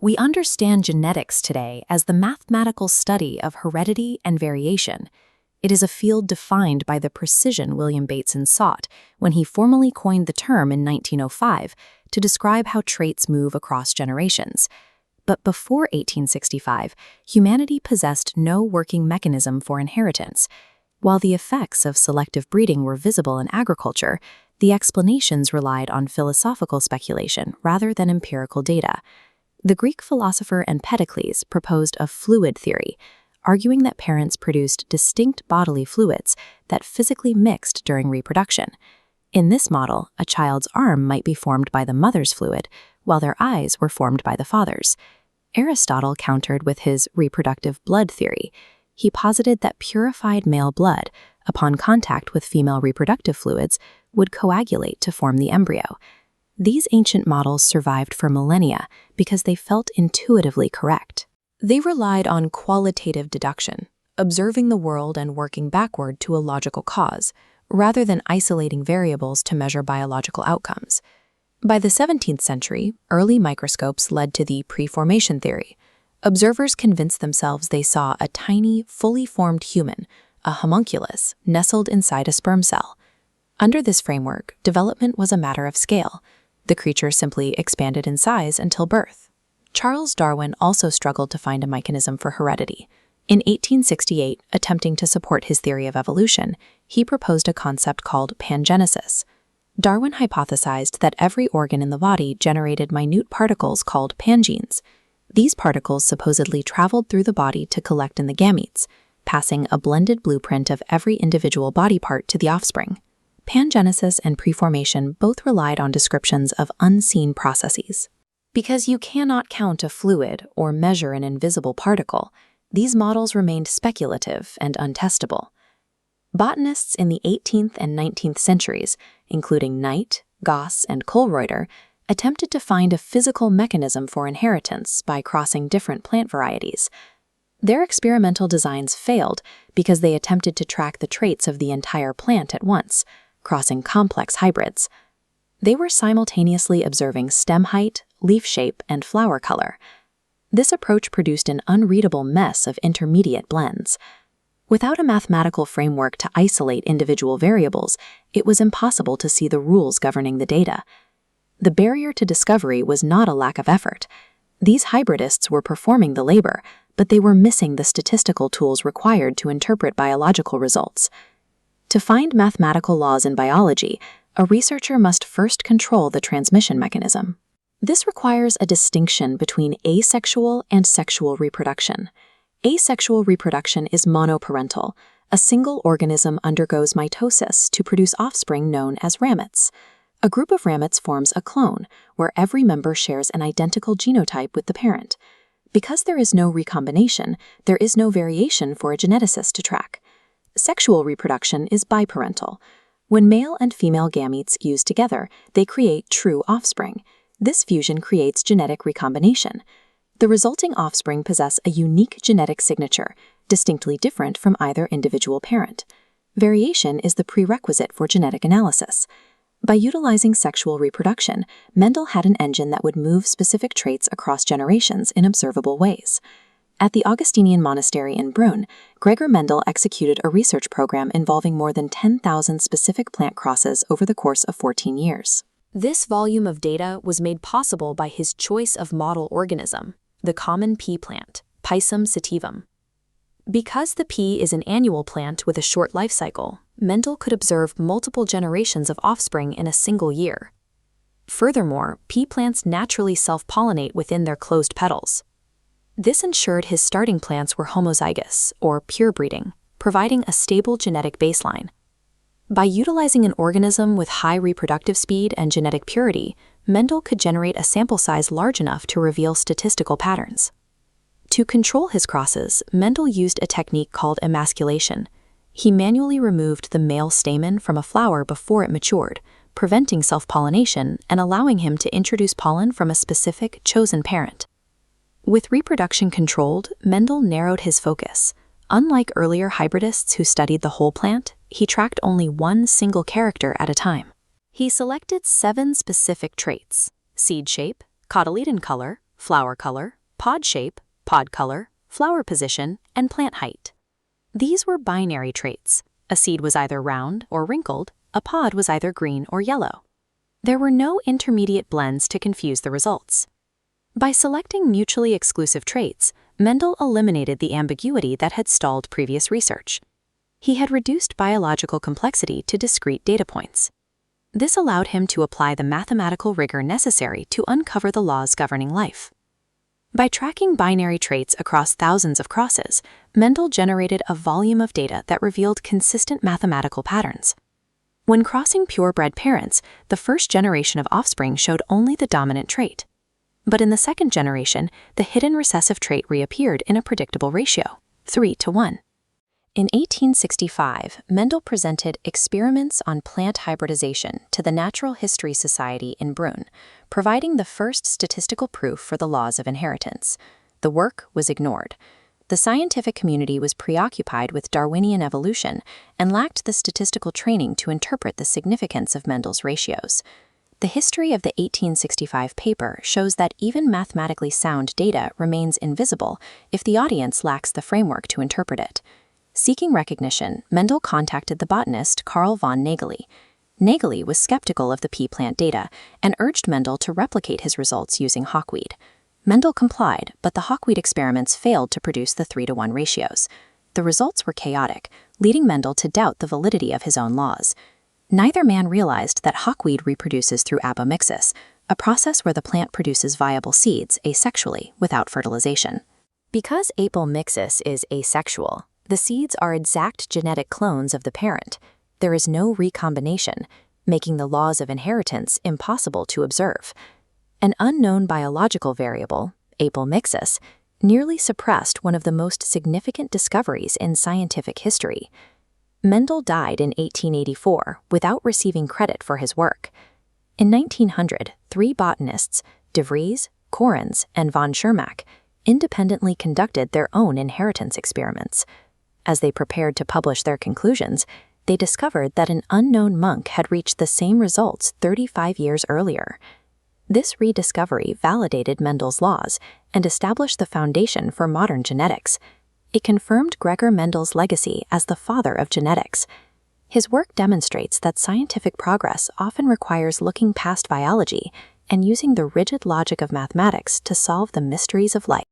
We understand genetics today as the mathematical study of heredity and variation. It is a field defined by the precision William Bateson sought when he formally coined the term in 1905 to describe how traits move across generations. But before 1865, humanity possessed no working mechanism for inheritance. While the effects of selective breeding were visible in agriculture, the explanations relied on philosophical speculation rather than empirical data. The Greek philosopher Empedocles proposed a fluid theory, arguing that parents produced distinct bodily fluids that physically mixed during reproduction. In this model, a child's arm might be formed by the mother's fluid, while their eyes were formed by the father's. Aristotle countered with his reproductive blood theory. He posited that purified male blood, upon contact with female reproductive fluids, would coagulate to form the embryo. These ancient models survived for millennia because they felt intuitively correct. They relied on qualitative deduction, observing the world and working backward to a logical cause, rather than isolating variables to measure biological outcomes. By the 17th century, early microscopes led to the preformation theory. Observers convinced themselves they saw a tiny, fully formed human, a homunculus, nestled inside a sperm cell. Under this framework, development was a matter of scale. The creature simply expanded in size until birth. Charles Darwin also struggled to find a mechanism for heredity. In 1868, attempting to support his theory of evolution, he proposed a concept called pangenesis. Darwin hypothesized that every organ in the body generated minute particles called pangenes. These particles supposedly traveled through the body to collect in the gametes, passing a blended blueprint of every individual body part to the offspring. Pangenesis and preformation both relied on descriptions of unseen processes. Because you cannot count a fluid or measure an invisible particle, these models remained speculative and untestable. Botanists in the 18th and 19th centuries, including Knight, Goss, and Kölreuter, attempted to find a physical mechanism for inheritance by crossing different plant varieties. Their experimental designs failed because they attempted to track the traits of the entire plant at once, crossing complex hybrids. They were simultaneously observing stem height, leaf shape, and flower color. This approach produced an unreadable mess of intermediate blends. Without a mathematical framework to isolate individual variables, it was impossible to see the rules governing the data. The barrier to discovery was not a lack of effort. These hybridists were performing the labor, but they were missing the statistical tools required to interpret biological results. To find mathematical laws in biology, a researcher must first control the transmission mechanism. This requires a distinction between asexual and sexual reproduction. Asexual reproduction is monoparental. A single organism undergoes mitosis to produce offspring known as ramets. A group of ramets forms a clone, where every member shares an identical genotype with the parent. Because there is no recombination, there is no variation for a geneticist to track. Sexual reproduction is biparental. When male and female gametes fuse together, they create true offspring. This fusion creates genetic recombination. The resulting offspring possess a unique genetic signature, distinctly different from either individual parent. Variation is the prerequisite for genetic analysis. By utilizing sexual reproduction, Mendel had an engine that would move specific traits across generations in observable ways. At the Augustinian monastery in Brunn, Gregor Mendel executed a research program involving more than 10,000 specific plant crosses over the course of 14 years. This volume of data was made possible by his choice of model organism, the common pea plant, Pisum sativum. Because the pea is an annual plant with a short life cycle, Mendel could observe multiple generations of offspring in a single year. Furthermore, pea plants naturally self-pollinate within their closed petals. This ensured his starting plants were homozygous, or pure breeding, providing a stable genetic baseline. By utilizing an organism with high reproductive speed and genetic purity, Mendel could generate a sample size large enough to reveal statistical patterns. To control his crosses, Mendel used a technique called emasculation. He manually removed the male stamen from a flower before it matured, preventing self-pollination and allowing him to introduce pollen from a specific, chosen parent. With reproduction controlled, Mendel narrowed his focus. Unlike earlier hybridists who studied the whole plant, he tracked only one single character at a time. He selected 7 specific traits: seed shape, cotyledon color, flower color, pod shape, pod color, flower position, and plant height. These were binary traits. A seed was either round or wrinkled, a pod was either green or yellow. There were no intermediate blends to confuse the results. By selecting mutually exclusive traits, Mendel eliminated the ambiguity that had stalled previous research. He had reduced biological complexity to discrete data points. This allowed him to apply the mathematical rigor necessary to uncover the laws governing life. By tracking binary traits across thousands of crosses, Mendel generated a volume of data that revealed consistent mathematical patterns. When crossing purebred parents, the first generation of offspring showed only the dominant trait. But in the second generation, the hidden recessive trait reappeared in a predictable ratio, 3:1. In 1865, Mendel presented Experiments on Plant Hybridization to the Natural History Society in Brunn, providing the first statistical proof for the laws of inheritance. The work was ignored. The scientific community was preoccupied with Darwinian evolution and lacked the statistical training to interpret the significance of Mendel's ratios. The history of the 1865 paper shows that even mathematically sound data remains invisible if the audience lacks the framework to interpret it. Seeking recognition, Mendel contacted the botanist Carl von Nageli. Nageli was skeptical of the pea plant data and urged Mendel to replicate his results using hawkweed. Mendel complied, but the hawkweed experiments failed to produce the 3:1 ratios. The results were chaotic, leading Mendel to doubt the validity of his own laws. Neither man realized that hawkweed reproduces through apomixis, a process where the plant produces viable seeds asexually without fertilization. Because apomixis is asexual, the seeds are exact genetic clones of the parent. There is no recombination, making the laws of inheritance impossible to observe. An unknown biological variable, apomixis, nearly suppressed one of the most significant discoveries in scientific history. Mendel died in 1884 without receiving credit for his work. In 1900, 3 botanists, de Vries, Correns, and von Schermach, independently conducted their own inheritance experiments. As they prepared to publish their conclusions, they discovered that an unknown monk had reached the same results 35 years earlier. This rediscovery validated Mendel's laws and established the foundation for modern genetics. It confirmed Gregor Mendel's legacy as the father of genetics. His work demonstrates that scientific progress often requires looking past biology and using the rigid logic of mathematics to solve the mysteries of life.